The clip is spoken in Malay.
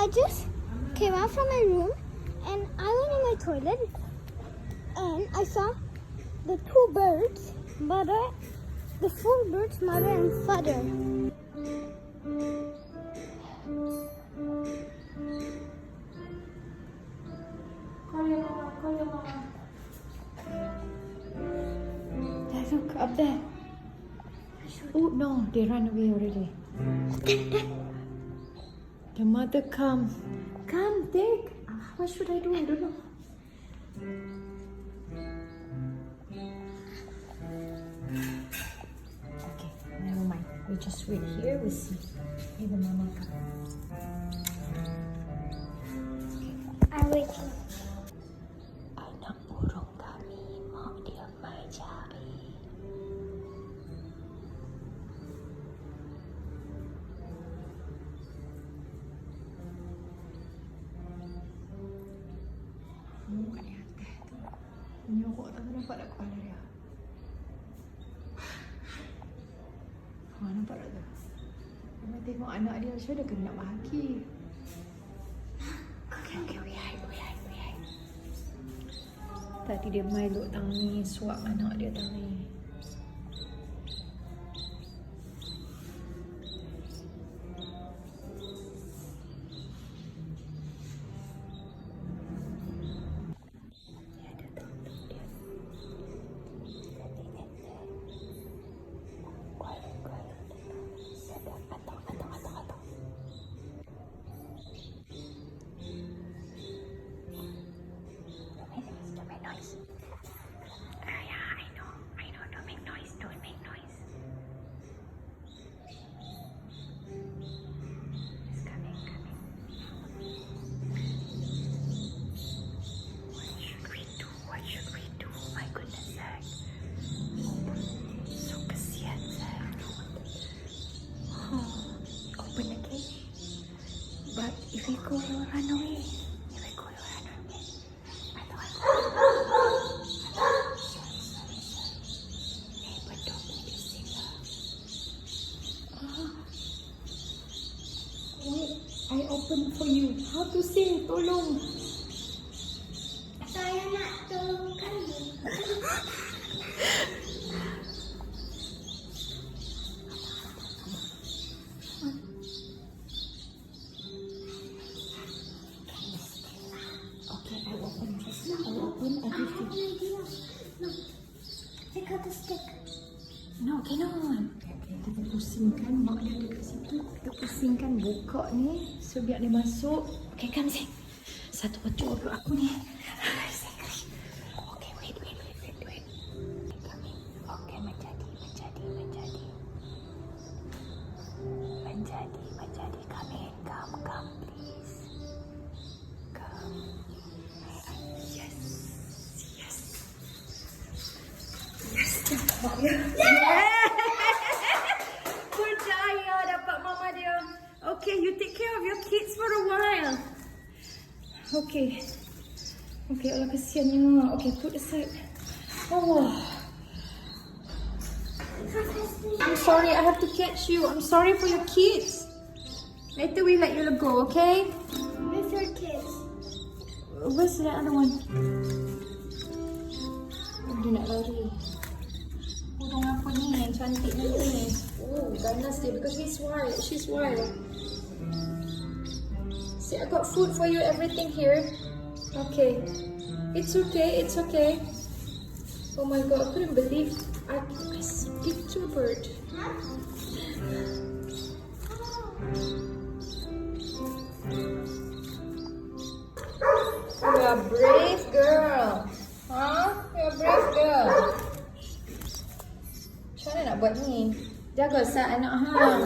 I just came out from my room and I went in my toilet and I saw the two birds, the four birds, mother and father. Call your mama. Look up there. Oh no, they ran away already. The mother come. Come, take. What should I do? I don't know. Okay, never mind. We just wait here. We see. Maybe mama comes. I'm waiting. Anak burung kami mau dia mai cari. Muka dia atas tu. Menyorok tak nampak tak kepala dia. Nampak tak tu? Dia tengok anak dia macam dia kena nak bahagi. Okay, we hide. Tadi dia mai duduk tang ni, suap anak dia tang ni. Dia ada tengok dia. Quiet. Sedap, atau. Don't make noise. Yeah, I know. Don't make noise. It's coming. What should we do? My goodness, Zach. So kasihan, Zach. Open the cage. But if we go, he'll run away. I open for you. How to sing? Tolong. Saya nak tolong kamu. Okay, I open just now. I open everything. No. Take out the stick. No, cannot. Okay, kita pusingkan mak dia ada kat situ. Kita pusingkan buka ni. So biar dia masuk. Okay, come sing. Satu baju aku ni. Okay, wait. Coming. Okay, menjadi. Come, please. Come. Yes. Percaya dapat mama dia. Okay, you take care of your kids for a while. Okay, Allah kesiannya. Okay, put aside. Oh. I'm sorry, I have to catch you. I'm sorry for your kids. Later we let you go, okay? Where's your kids? Where's the other one? Dia nak lari. Burung apa ni yang cantik ni? Oh, ganas dia because he's wild. She's wild. See, I got food for you, everything here. Okay. It's okay. Oh my god, I couldn't believe I skipped to a bird. You're a brave girl. Huh? You're a brave girl. Macam mana nak buat ni? Jaga sah anak hang.